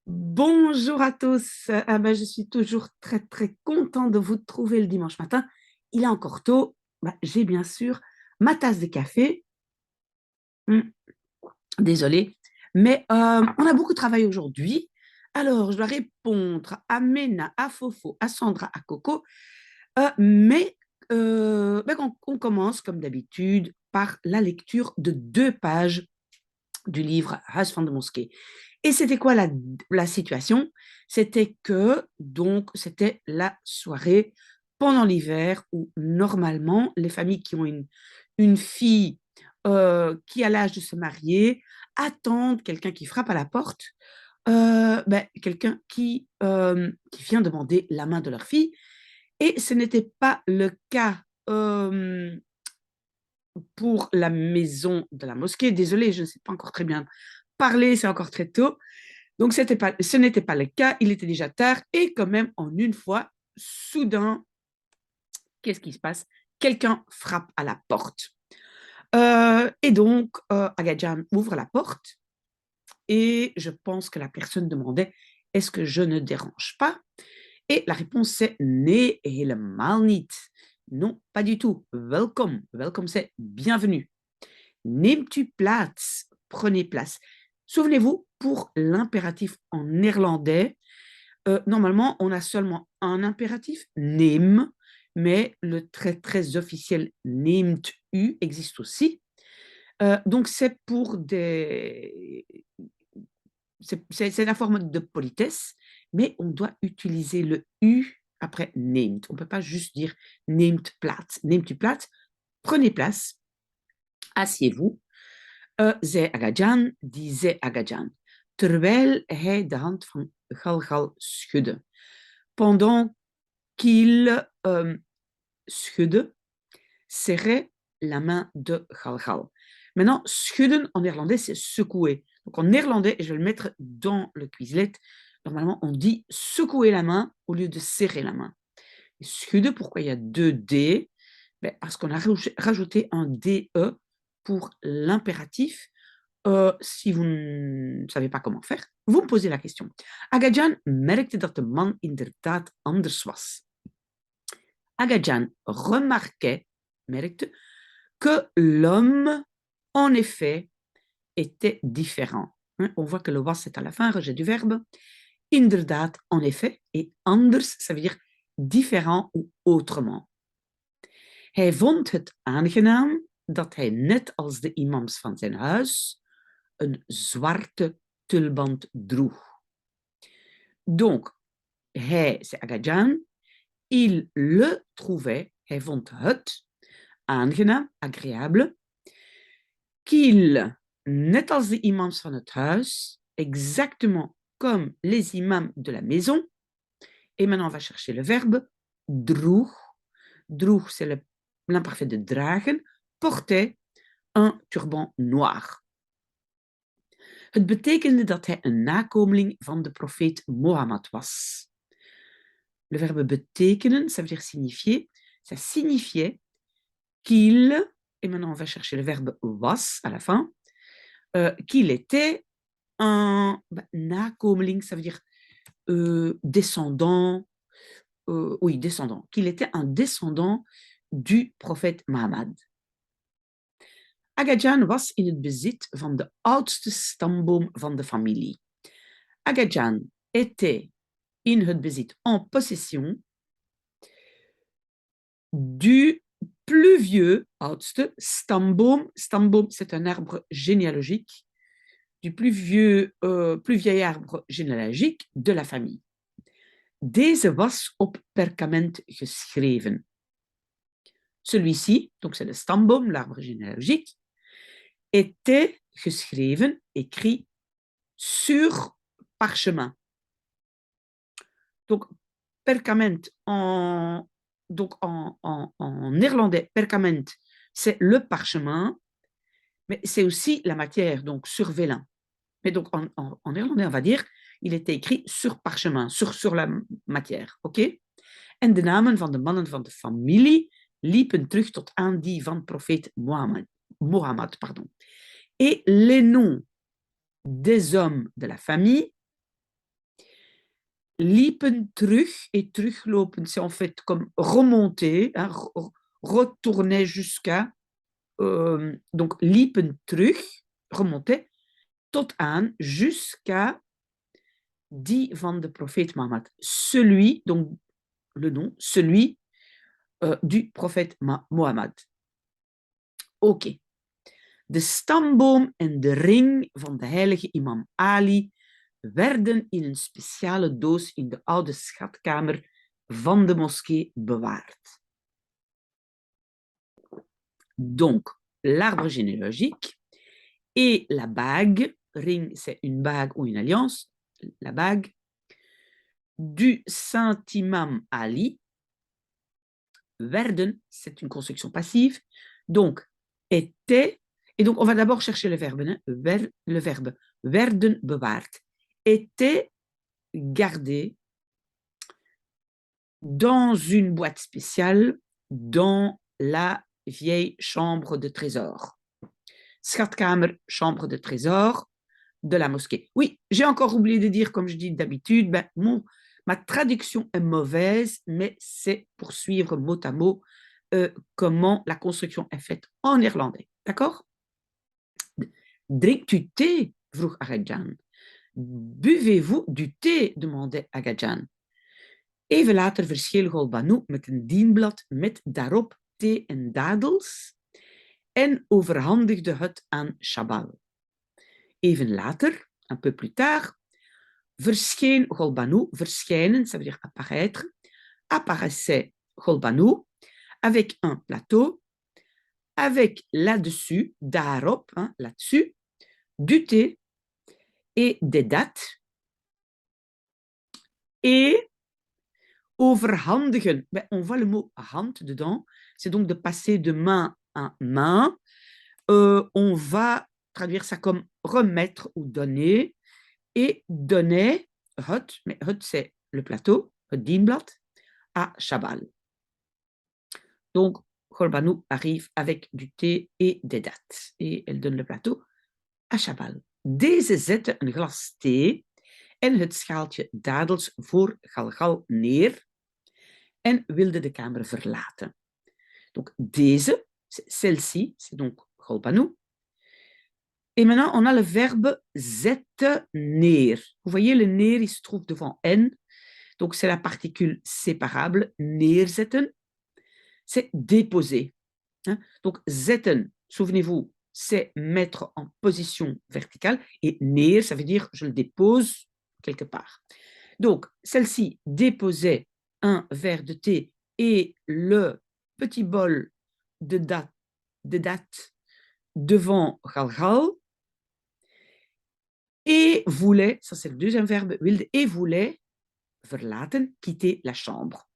Bonjour à tous. Je suis toujours très très content de vous trouver le dimanche matin. Il est encore tôt. J'ai bien sûr ma tasse de café. Hum, Désolée, mais on a beaucoup travaillé aujourd'hui. Alors, je dois répondre à Mena, à Fofo, à Sandra, à Coco. On commence comme d'habitude par la lecture de 2 pages du livre Huis van de Mosquée. Et c'était quoi la situation? C'était que, donc, c'était la soirée pendant l'hiver où, normalement, les familles qui ont une fille qui a l'âge de se marier attendent quelqu'un qui frappe à la porte, quelqu'un qui vient demander la main de leur fille. Et ce n'était pas le cas pour la maison de la mosquée. Désolée, je ne sais pas encore très bien parler, c'est encore très tôt. Donc, ce n'était pas le cas, il était déjà tard, et quand même, en une fois, soudain, qu'est-ce qui se passe? Quelqu'un frappe à la porte. Agadjan ouvre la porte, et je pense que la personne demandait, est-ce que je ne dérange pas? Et la réponse c'est nee, helemaal niet. Non, pas du tout. Welkom. Welkom, c'est bienvenue. Neemt u plaats. Prenez place. Souvenez-vous, pour l'impératif en néerlandais, normalement, on a seulement un impératif, neem, mais le très, très officiel neemt u existe aussi. Donc, c'est pour des... C'est la forme de politesse, mais on doit utiliser le u après neemt. On ne peut pas juste dire neemt plaats. Neemt u plaats, prenez place, asseyez-vous. Zei Agajan, disait Agajan, terwijl hij de hand van Galgal schudde. Pendant qu'il schudde, serrait la main de Galgal. Maintenant, schudden en néerlandais, c'est secouer. Donc en néerlandais, et je vais le mettre dans le Quizlet, normalement, on dit secouer la main au lieu de serrer la main. Et schudden, pourquoi il y a 2 D? Parce qu'on a rajouté un DE pour l'impératif. Si vous ne savez pas comment faire, vous me posez la question. Agajan merkte dat de man inderdaad anders was. Agajan remarquait, merkte, que l'homme, en effet, était différent. On voit que le was est à la fin, rejet du verbe. Inderdaad, en effet, et anders, ça veut dire différent ou autrement. Hij vond het aangenaam dat hij, net als de imams van zijn huis, een zwarte tulband droeg. Donc, hij, c'est Agadjan, il le trouvait, hij vond het aangenaam, agréable, qu'il, net als de imams van het huis, exactement comme les imams de la maison, et maintenant on va chercher le verbe, droeg, droeg c'est l'imparfait de dragen, portait un turban noir. Het betekende dat hij een nakomeling van de profeet Mohammed was. Le verbe betekenen, ça veut dire signifier, ça signifiait qu'il, et maintenant on va chercher le verbe was à la fin, qu'il était un nakomeling, ça veut dire descendant, oui, descendant, qu'il était un descendant du prophète Mohammed. Agadjan was in het bezit van de oudste stamboom van de familie. Agadjan était in het bezit, en possession, du plus vieux, oudste, stamboom. Stamboom, c'est un arbre généalogique, du plus vieil arbre généalogique de la famille. Deze was op perkament geschreven. Celui-ci, donc c'est le stamboom, l'arbre généalogique, était geschreven, écrit sur parchemin. Donc, perkament en néerlandais, perkament, c'est le parchemin, mais c'est aussi la matière, donc sur vélin. Mais donc en néerlandais, on va dire, il était écrit sur parchemin, sur la matière, ok? En de namen van de mannen van de familie liepen terug tot aan die van profeet Mohammed. Et les noms des hommes de la famille liepen terug, et teruglopen, c'est en fait comme remonter, hein, retourner jusqu'à, donc liepen terug, remonter, tot aan, jusqu'à die van de profeet Mohammed. Celui, donc le nom, celui du prophète Mohammed. Oké. De stamboom en de ring van de heilige imam Ali werden in een speciale doos in de oude schatkamer van de moskee bewaard. Donc, l'arbre généalogique et la bague, ring c'est une bague ou une alliance, la bague du saint imam Ali werden, c'est une construction passive, donc était, et donc on va d'abord chercher le verbe, hein, le verbe werden bewaard, était gardé dans une boîte spéciale dans la vieille chambre de trésor. Schatkamer, chambre de trésor de la mosquée. Oui, j'ai encore oublié de dire, comme je dis d'habitude, ma traduction est mauvaise, mais c'est pour suivre mot à mot comment la construction est faite en néerlandais. D'accord? Drinkt u thee? Vroeg Agajan. Buvez-vous du thé? demandait Agajan. Even later verscheen Golbanu met een dienblad met daarop thee en dadels en overhandigde het aan Shabal. Even later, un peu plus tard, verscheen Golbanu, verschijnen, ça veut dire apparaître, apparaissait Golbanu avec un plateau, avec là-dessus, daarop, hein, là-dessus, du thé et des dates. Et overhandigen, on voit le mot hand dedans, c'est donc de passer de main à main. On va traduire ça comme remettre ou donner. Et donner het, mais het c'est le plateau, het dienblad, à Shabal. Donc, Golbanu arrive avec du thé et des dates. Et elle donne le plateau à Shabal. Deze zette een glas thee en het schaaltje dadels voor Galgal neer en wilde de kamer verlaten. Donc, deze, celle-ci, c'est donc Golbanu. Et maintenant, on a le verbe zette neer. Vous voyez, le neer, il se trouve devant N. Donc, c'est la particule séparable. Neerzetten, c'est déposer. Hein? Donc, zetten, souvenez-vous, c'est mettre en position verticale. Et neer, ça veut dire je le dépose quelque part. Donc, celle-ci déposait un verre de thé et le petit bol de date devant Galgal. Et voulait, ça c'est le deuxième verbe, wilde, et voulait verlaten, quitter la chambre.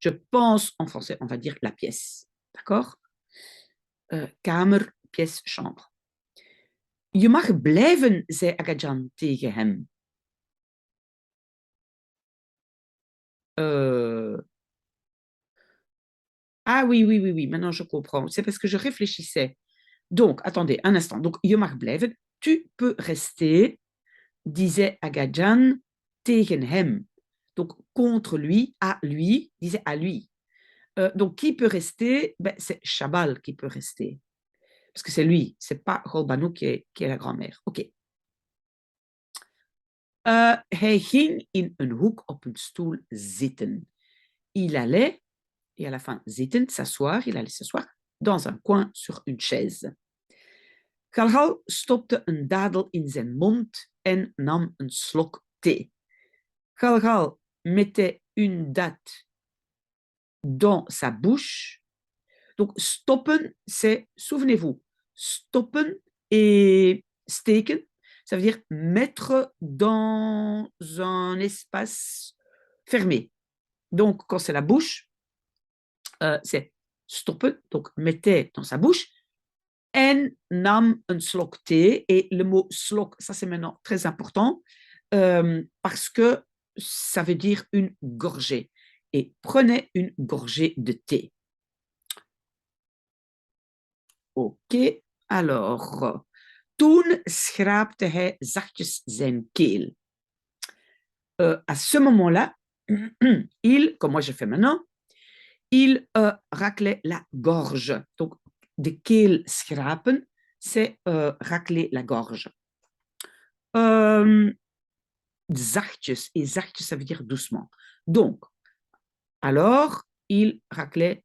Je pense, en français, on va dire la pièce. D'accord? Kamer, pièce, chambre. Je mag blijven, zei Agajan tegen hem. Ah oui, oui, oui, oui, maintenant je comprends. C'est parce que je réfléchissais. Donc, attendez un instant. Donc, je mag blijven, tu peux rester, disait Agajan tegen hem. Donc, contre lui, disait à lui. Donc, qui peut rester? C'est Shabal qui peut rester. Parce que c'est lui, c'est pas Golbanu qui est la grand-mère. OK. Hij ging in een hoek op een stoel zitten. Il allait, et à la fin zitten, s'asseoir, il allait s'asseoir, dans un coin sur une chaise. Galgal stopte een dadel in zijn mond en nam een slok thee. Galgal mettait une date dans sa bouche. Donc, stoppen, c'est, souvenez-vous, stoppen et steken, ça veut dire mettre dans un espace fermé. Donc, quand c'est la bouche, c'est stoppen, donc mettez dans sa bouche, en nam een slok thee. Et le mot slok, ça c'est maintenant très important, parce que ça veut dire une gorgée. Et prenez une gorgée de thé. Oké, alors. Toen schraapte hij zachtjes zijn keel. à ce moment-là, il, comme moi je fais maintenant, il raclait la gorge. Donc, de keel schrapen, c'est racler la gorge. Zachtjes, et zachtjes, ça veut dire doucement. Donc, alors, il raclait.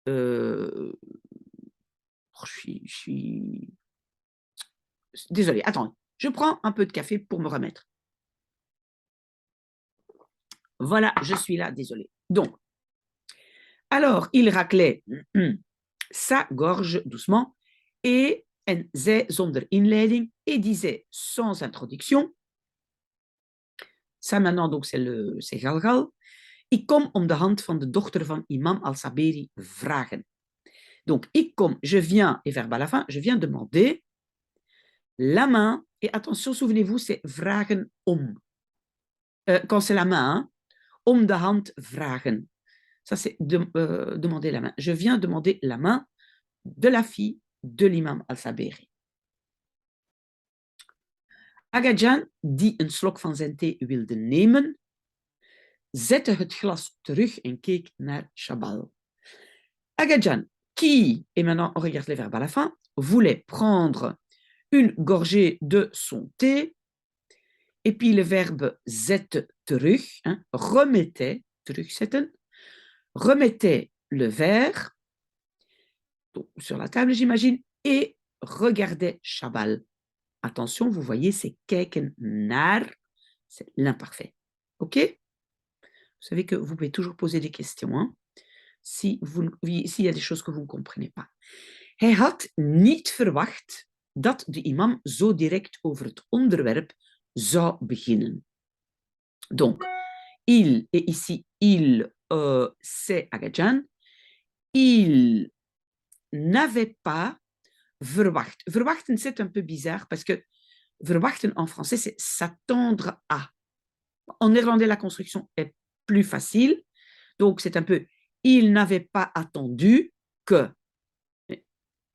Je suis. Désolée, attends, je prends un peu de café pour me remettre. Voilà, je suis là, désolée. Donc, alors, il raclait sa gorge doucement et en zei zonder inleiding et disait sans introduction. Ça maintenant, donc, c'est Galgal. Ik kom om de hand van de dochter van imam al-Saberi vragen. Donc, ik kom, je viens, et verbe à la fin, je viens demander la main, et attention, souvenez-vous, c'est vragen om. Quand c'est la main, hein, om de hand vragen. Ça, c'est demander la main. Je viens demander la main de la fille de l'imam al-Saberi. Agajan, die een slok van zijn thee wilde nemen, zette het glas terug en keek naar Chabal. Agajan, qui, et maintenant on regarde les verbes à la fin, voulait prendre une gorgée de son thé, et puis le verbe zette terug, hein, remettait, terugzetten, remettait le verre donc, sur la table, j'imagine, et regardait Chabal. Attention, vous voyez, c'est kijken naar, c'est l'imparfait. OK? Vous savez que vous pouvez toujours poser des questions, hein, s'il y a des choses que vous ne comprenez pas. Hij had niet verwacht dat de imam zo direct over het onderwerp zou beginnen. Donc, il, et ici, il, c'est Agajan, il n'avait pas verwacht. Verwachten, c'est un peu bizarre parce que verwachten en français, c'est s'attendre à. En néerlandais, la construction est plus facile. Donc, c'est un peu il n'avait pas attendu que.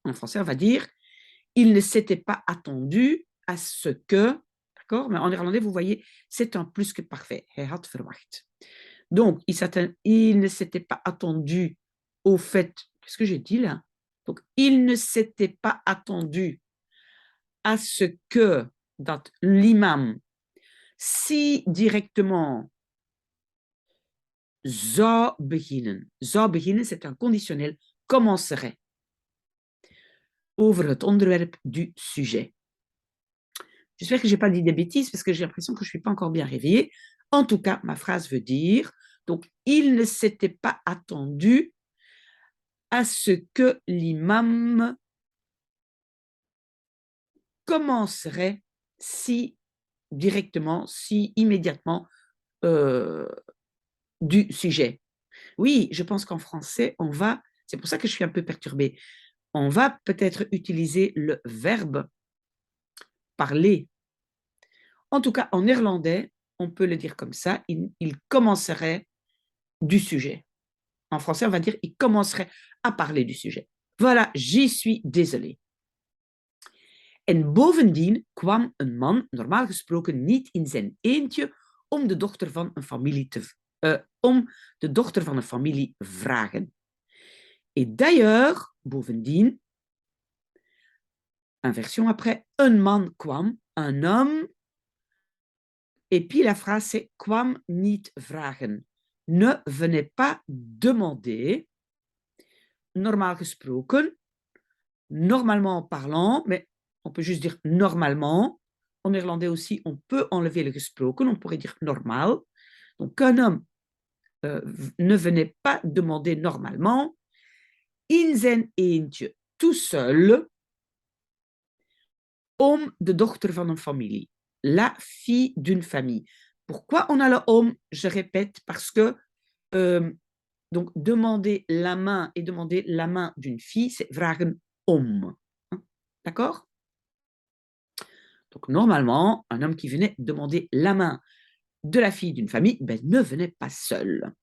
En français, on va dire il ne s'était pas attendu à ce que. D'accord? Mais en néerlandais, vous voyez, c'est un plus que parfait. Hij had verwacht. Donc, il ne s'était pas attendu au fait. Qu'est-ce que j'ai dit là? Donc, il ne s'était pas attendu à ce que dat l'imam si directement zou beginnen. Zou beginnen, c'est un conditionnel, commencerait over het onderwerp du sujet. J'espère que je n'ai pas dit des bêtises parce que j'ai l'impression que je ne suis pas encore bien réveillée. En tout cas, ma phrase veut dire, donc, il ne s'était pas attendu à ce que l'imam commencerait si directement, si immédiatement du sujet. Oui, je pense qu'en français, on va, c'est pour ça que je suis un peu perturbée, on va peut-être utiliser le verbe parler. En tout cas, en néerlandais, on peut le dire comme ça, il commencerait du sujet. En français, on va dire il commencerait à parler du sujet. Voilà, j'y suis désolée. En bovendien kwam een man, normaal gesproken niet in zijn eentje, om de dochter van een familie vragen. Et d'ailleurs, bovendien, inversion après, un man kwam, un homme, et puis la phrase c'est kwam niet vragen. Ne venait pas demander, normaal gesproken, normalement parlant, mais on peut juste dire normalement. En néerlandais aussi, on peut enlever le gesproken, on pourrait dire normal. Donc, qu'un homme ne venait pas demander normalement, in zijn eentje, tout seul, om de dochter van een familie, la fille d'une famille. Pourquoi on a le om? Je répète, parce que donc, demander la main et demander la main d'une fille, c'est vragen om. D'accord? Donc, normalement, un homme qui venait demander la main de la fille d'une famille, ben, ne venait pas seul.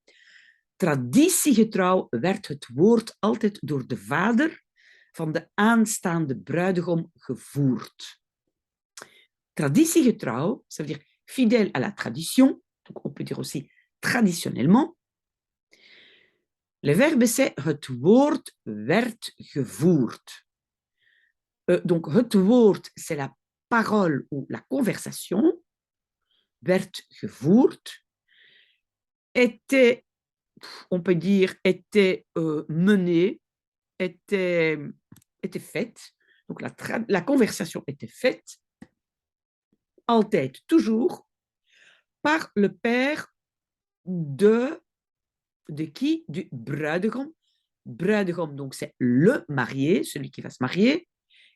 Traditiegetrouw werd het woord altijd door de vader van de aanstaande bruidegom gevoerd. Traditiegetrouw, ça veut dire fidèle à la tradition, donc on peut dire aussi traditionnellement. Le verbe c'est het woord werd gevoerd. Donc het woord c'est la parole ou la conversation, werd gevoerd, était, on peut dire, était menée, était faite. Donc la conversation était faite, altijd, toujours, par le père de qui? Du bruidegom. Bruidegom, donc c'est le marié, celui qui va se marier.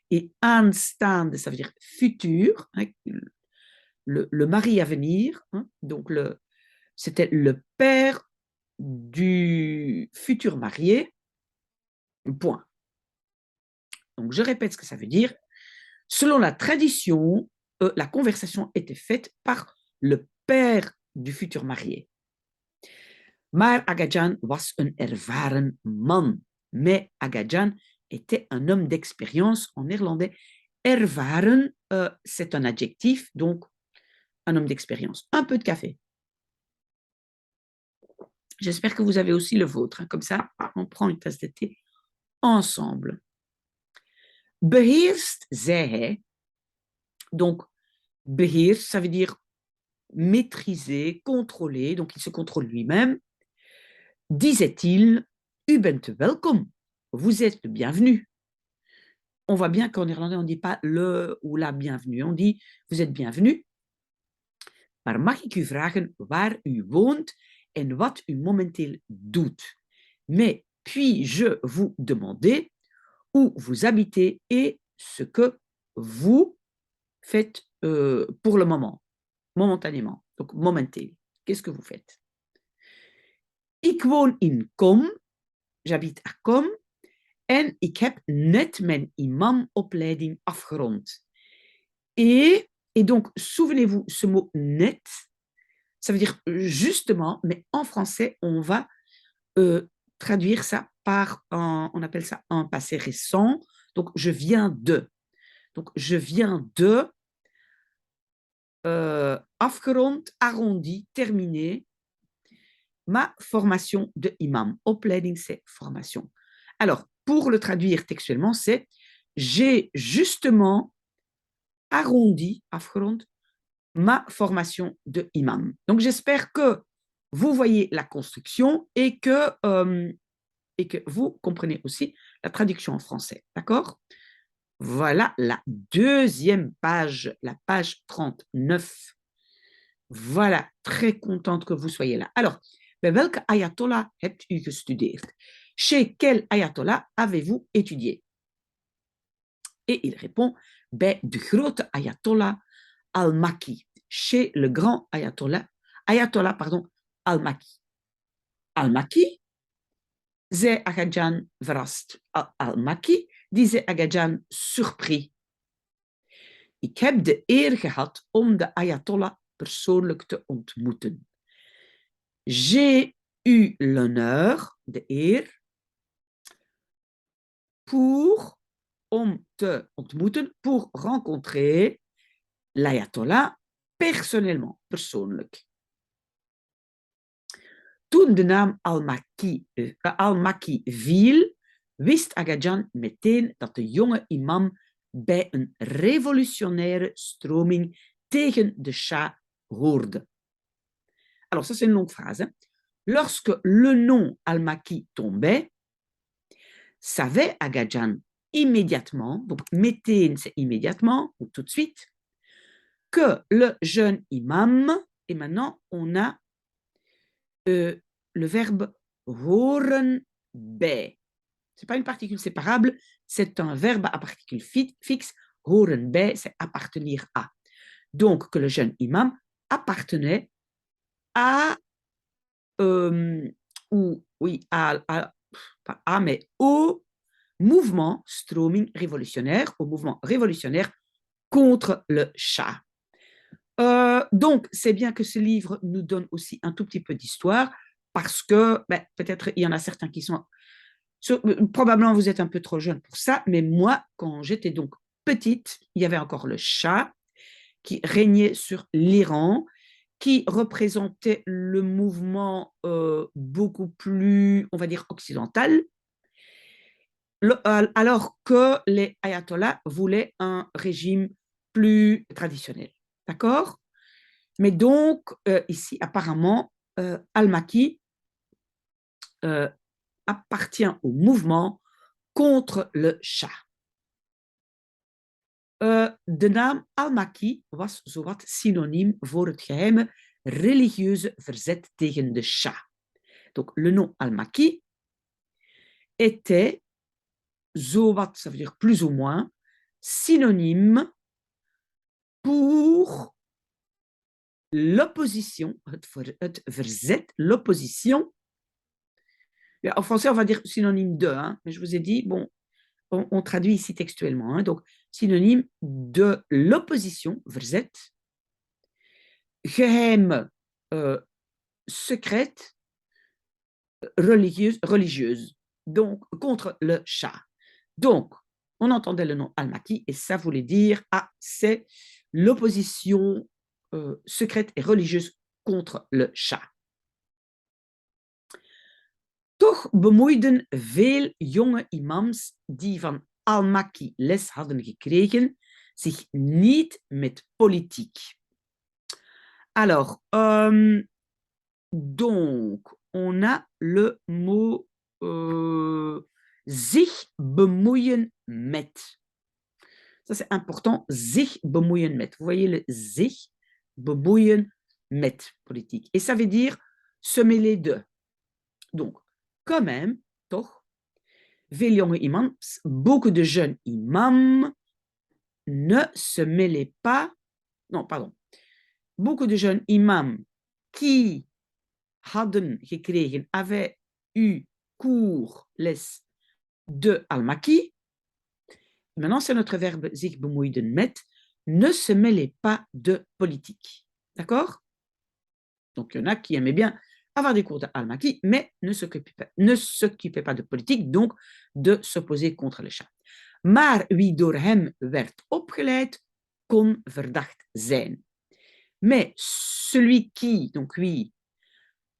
Et aanstaande, ça veut dire futur, hein, le mari à venir. Hein, donc c'était le père du futur marié. Point. Donc je répète ce que ça veut dire. Selon la tradition, la conversation était faite par le père du futur marié. Maar Agajan was een ervaren man. Mais Agajan était un homme d'expérience. En néerlandais, ervaren, c'est un adjectif, donc un homme d'expérience. Un peu de café. J'espère que vous avez aussi le vôtre. Hein. Comme ça, on prend une tasse de thé ensemble. Beheerst, zei hij. Donc, beheerst, ça veut dire maîtriser, contrôler. Donc, il se contrôle lui-même. Disait-il, u bent welkom. Vous êtes le bienvenu. On voit bien qu'en néerlandais, on ne dit pas le ou la bienvenue. On dit, vous êtes bienvenu. Maar mag ik u vragen waar u woont en wat u momenteel doet? Mais puis-je vous demander où vous habitez et ce que vous faites pour le moment, momentanément. Donc, momenteel. Qu'est-ce que vous faites? Ik woon in Kom. J'habite à Kom. En ik heb net mijn imamopleiding afgerond. Et donc, souvenez-vous, ce mot net, ça veut dire justement, mais en français, on va traduire ça par, on appelle ça un passé récent. Donc, je viens de. Donc, je viens de afgerond, arrondi, terminé, ma formation de imam. Opleiding, c'est formation. Alors, pour le traduire textuellement, c'est j'ai justement arrondi, afgerond, ma formation de imam. Donc, j'espère que vous voyez la construction et que vous comprenez aussi la traduction en français. D'accord? Voilà la deuxième page, la page 39. Voilà, très contente que vous soyez là. Alors, bij welke ayatollah hebt u gestudeerd? Chez quel ayatollah avez-vous étudié? Et il répond, bij de grote ayatollah al-Makki, chez le grand ayatollah al-Makki. Al-Makki, zei Agajan verrast. Al-Makki, disait Agajan surpris. Ik heb de eer gehad om de ayatollah persoonlijk te ontmoeten. J'ai eu l'honneur, de eer, om te ontmoeten, pour rencontrer l'ayatollah personnellement, persoonlijk. Toen de naam al-Makki viel, wist Agajan meteen dat de jonge imam bij een revolutionaire stroming tegen de Shah hoorde. Alors, ça c'est une longue phrase. Hein? Lorsque le nom al-Makki tombait, savait Agajan immédiatement, donc meteen c'est immédiatement ou tout de suite, que le jeune imam, et maintenant on a le verbe horen bij. Ce n'est pas une particule séparable, c'est un verbe à particule fixe. Horen bij, c'est appartenir à. Donc, que le jeune imam appartenait à, mais au mouvement stroming révolutionnaire, au mouvement révolutionnaire contre le Shah. Donc, c'est bien que ce livre nous donne aussi un tout petit peu d'histoire, parce que peut-être il y en a certains qui sont... Probablement, vous êtes un peu trop jeune pour ça, mais moi, quand j'étais donc petite, il y avait encore le Shah qui régnait sur l'Iran, qui représentait le mouvement beaucoup plus, on va dire, occidental, alors que les ayatollahs voulaient un régime plus traditionnel. D'accord? Mais donc, ici, apparemment, al-Makki appartient au mouvement contre le Shah. De naam al-Makki was zowat synoniem voor het geheime religieuze verzet tegen de Shah. Donc, le nom al-Makki était zowat, ça veut dire plus ou moins, synonyme pour l'opposition, het verzet, l'opposition. Ja, en français, on va dire synonyme de, hein, mais je vous ai dit, bon, on traduit ici textuellement, hein, donc synonyme de l'opposition, verzet, geheime, secrète, religieuse, donc contre le Shah. Donc, on entendait le nom al-Makki et ça voulait dire, ah, c'est l'opposition secrète et religieuse contre le Shah. Toch bemoeiden veel jonge imams die van al-Makki les hadden gekregen zich niet met politiek. Alors, donc, on a le mot zich bemoeien met. Ça, c'est important, zich bemoeien met. Vous voyez le zich bemoeien met politique. Et ça veut dire se mêler de. Donc, quand même, toch, veel jonge imams, beaucoup de jeunes imams ne se mêlaient pas, non, pardon, beaucoup de jeunes imams qui hadden gekregen, avaient eu cours, les de al-Makki. Maintenant, c'est notre verbe zich bemoeiden met, ne se mêlait pas de politique. D'accord? Donc, il y en a qui aimaient bien avoir des cours d'al-Makki, mais ne s'occupaient pas de politique, donc de s'opposer contre le Shah. Maar wie door hem werd opgeleid, kon verdacht zijn. Mais celui qui, donc lui,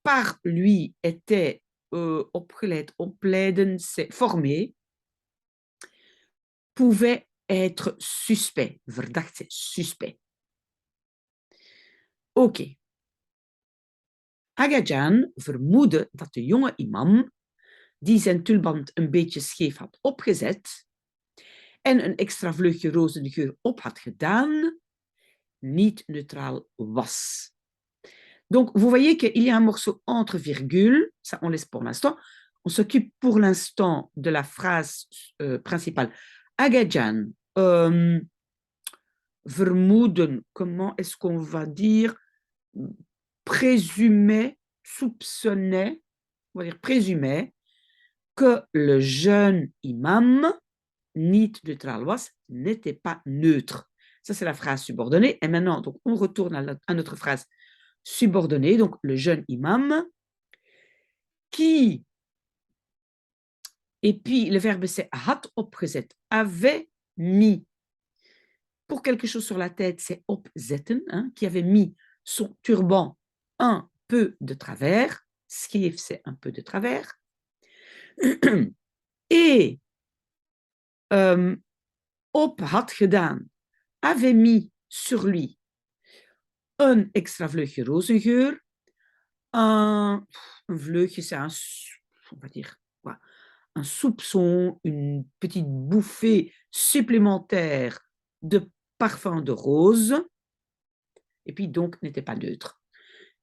par lui était opgeleid, opleiden, c'est formé, pouvait être suspect. Verdacht, c'est suspect. Oké. Aga Jan vermoedde dat de jonge imam, die zijn tulband een beetje scheef had opgezet en een extra vleugje rozengeur op had gedaan, niet neutraal was. Donc, vous voyez qu'il y a un morceau entre virgules, ça on laisse pour l'instant. On s'occupe pour l'instant de la phrase principale. Aga Jan vermoeden, comment est-ce qu'on va dire, présumait, soupçonnait, on va dire présumait, que le jeune imam, niet neutraal was, n'était pas neutre. Ça, c'est la phrase subordonnée. Et maintenant, donc, on retourne à notre phrase subordonnée. Donc, le jeune imam qui, et puis le verbe c'est had opgezet, avait mis. Pour quelque chose sur la tête, c'est opzetten, hein, qui avait mis son turban un peu de travers. Scheef, c'est un peu de travers. Et op had gedaan, avait mis sur lui un extra vleugje rozengeur. Un vleugje, c'est on va dire, quoi, un soupçon, une petite bouffée supplémentaire de parfum de rose. Et puis donc, n'était pas neutre.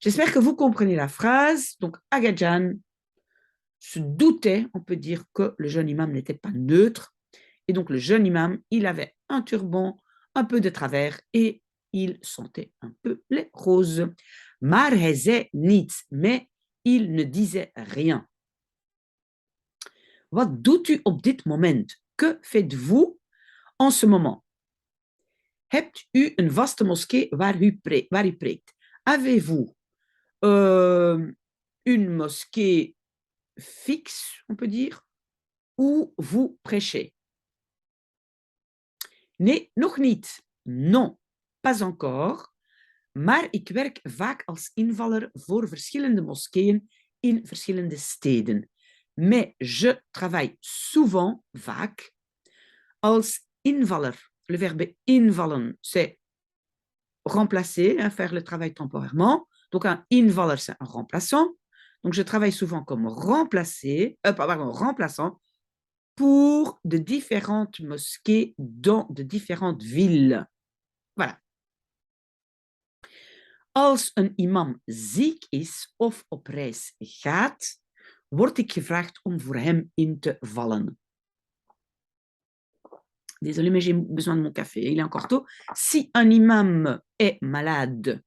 J'espère que vous comprenez la phrase. Donc, Aga Jan se doutait, on peut dire, que le jeune imam n'était pas neutre. Et donc, le jeune imam, il avait un turban, un peu de travers, et il sentait un peu les roses. Maar hij zei niets, mais il ne disait rien. Wat doet u op dit moment? Que faites-vous en ce moment? Hebt u een vaste moskee waar u preekt? Avez-vous une mosquée fixe, on peut dire, où vous prêchez? Nee, nog niet. Non, pas encore, maar ik werk vaak als invaller voor verschillende moskeeën in verschillende steden. Mais je travaille souvent, vaak, als invaller. Le verbe invallen, c'est remplacer, hein, faire le travail temporairement. Donc, un invaller, c'est un remplaçant. Donc, je travaille souvent comme remplaçant pour de différentes mosquées dans de différentes villes. Voilà. Als een imam ziek is of op reis gaat, word ik gevraagd om voor hem in te vallen. Désolé, mais j'ai besoin de mon café, il est encore tôt. Si un imam est malade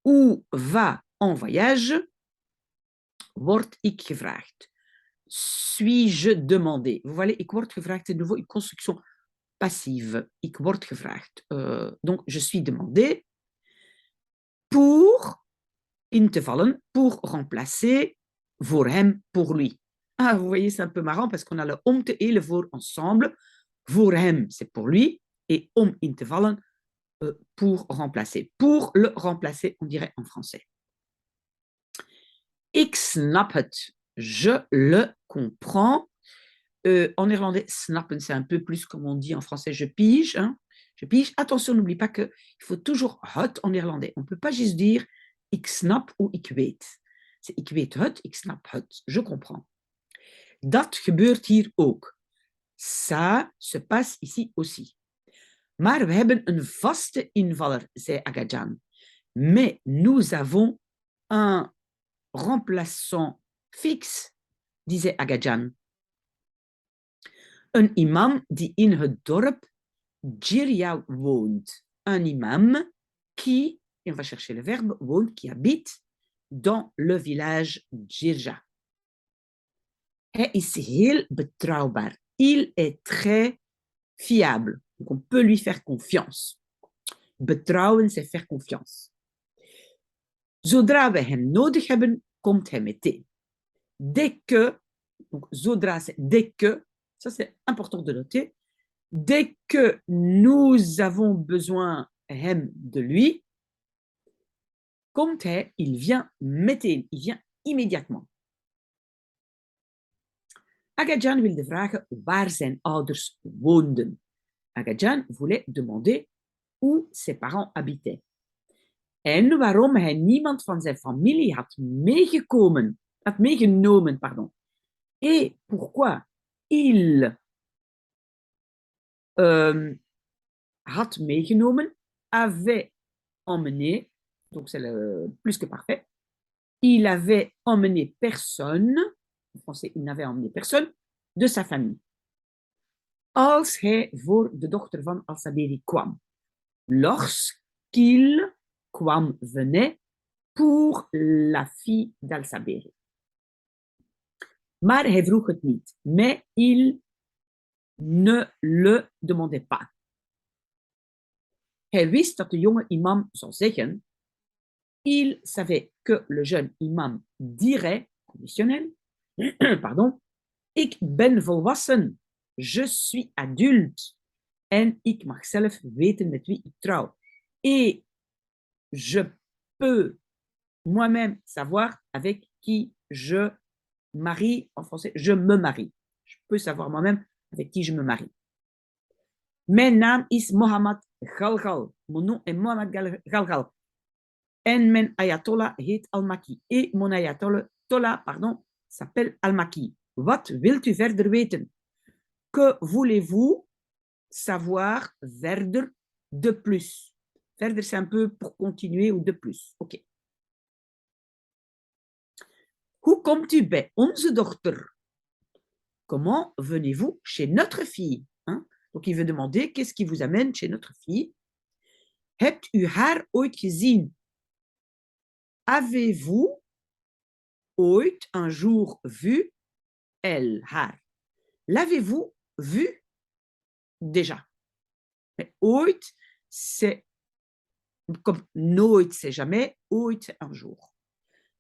ou va en voyage, word ik gevraagd. Suis-je demandé? Vous voyez, ik word gevraagd, c'est de nouveau une construction passive. Ik word gevraagd. Donc, je suis demandé pour in te vallen, pour remplacer voor hem, pour lui. Ah, vous voyez, c'est un peu marrant parce qu'on a le om te et le voor ensemble. Voor hem, c'est pour lui. Et om in te vallen, pour remplacer. Pour le remplacer, on dirait en français. Ik snap het. Je le comprends. En néerlandais, snappen, c'est un peu plus comme on dit en français, je pige. Hein? Je pige. Attention, n'oublie pas qu'il faut toujours het en néerlandais. On ne peut pas juste dire ik snap ou ik weet. C'est ik weet het, ik snap het. Je comprends. Dat gebeurt hier ook. Ça se passe ici aussi. Maar we hebben een vaste invaller, zei Agajan. Mais nous avons un remplaçant fixe, disait Agajan. Een imam die in het dorp Jirja woont. Un imam qui, et on va chercher le verbe, woont, qui habite dans le village Jirja. Hij is heel betrouwbaar. Il est très fiable. Donc on peut lui faire confiance. Betrouwen, c'est faire confiance. Zodra we hem nodig hebben, komt hij meteen. Dès que, donc zodra, c'est dès que, ça c'est important de noter, dès que nous avons besoin hem de lui, komt hij, il vient meteen, il vient immédiatement. Agajan wilde vragen waar zijn ouders woonden. Agajan voulait demander où ses parents habitaient. En waarom hij niemand van zijn familie had meegenomen. Et pourquoi il had meegenomen, avait emmené, donc c'est le plus que parfait, il avait emmené personne, en français, il n'avait emmené personne, de sa famille. Als hij voor de dochter van Al-Saberi kwam. Lorsqu'il venait pour la fille d'Al-Saberi. Maar hij vroeg het niet. Mais il ne le demandait pas. Hij wist dat de jonge imam zou zeggen. Il savait que le jeune imam dirait, conditionnel, pardon, ik ben volwassen, je suis adulte en ik mag zelf weten met wie ik trouw. Et je peux moi-même savoir avec qui je marie, en français, je me marie. Je peux savoir moi-même avec qui je me marie. Mijn naam is Mohammed Galgal. Mon nom est Mohammed Galgal. En mijn ayatollah heet Al-Maki. Et mon ayatollah, s'appelle Al-Maki. Wat wilt u verder weten? Que voulez-vous savoir verder de plus? Verder, c'est un peu pour continuer ou de plus. OK. Hoe komt u bij onze dochter? Comment venez-vous chez notre fille? Hein? Donc, il veut demander, qu'est-ce qui vous amène chez notre fille? Hebt u haar ooit gezien? Avez-vous ooit un jour vu elle, haar? L'avez-vous vu déjà? Mais ooit, c'est comme nooit, c'est jamais, ooit, c'est un jour.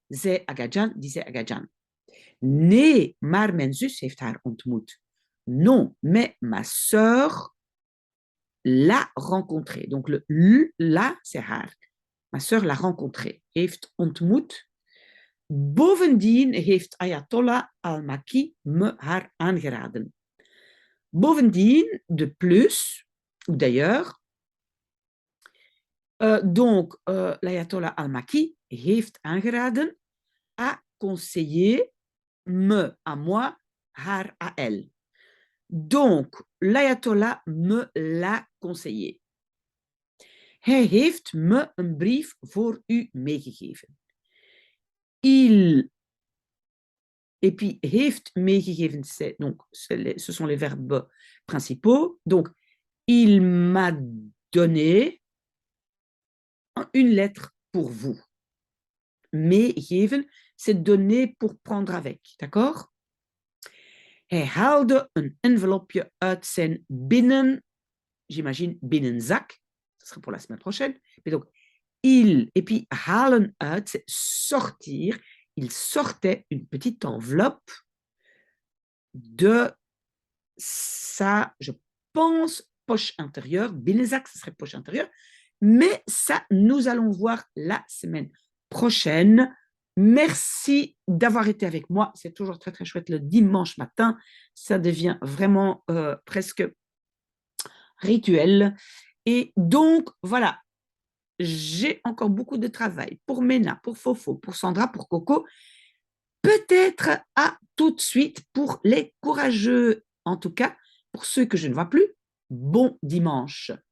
Zei Agajan, disait Agajan. Nee, maar mijn zus heeft haar ontmoet. Non, mais ma sœur l'a rencontré. Donc le la, c'est haar. Ma sœur l'a rencontré. Heeft ontmoet. Bovendien heeft Ayatollah al-Maki me haar aangeraden. Bovendien, de plus, ou d'ailleurs, donc l'Ayatollah al-Maki heeft aangeraden, a conseillé me à moi, haar à elle. Donc, l'Ayatollah me l'a conseillé. Hij heeft me een brief voor u meegegeven. Il, et puis heeft meegegeven, donc, ce sont les verbes principaux. Donc, il m'a donné une lettre pour vous. Meegeven, c'est donner pour prendre avec, d'accord? Hij haalde een envelopje uit zijn j'imagine binnenzak, ce sera pour la semaine prochaine. Mais donc, il, et puis halen uit, c'est sortir. Il sortait une petite enveloppe de sa, je pense, poche intérieure. Binnenzak, ce serait poche intérieure. Mais ça, nous allons voir la semaine prochaine. Merci d'avoir été avec moi. C'est toujours très, très chouette le dimanche matin. Ça devient vraiment presque rituel. Et donc, voilà, j'ai encore beaucoup de travail pour Mena, pour Fofo, pour Sandra, pour Coco. Peut-être à tout de suite pour les courageux. En tout cas, pour ceux que je ne vois plus, bon dimanche.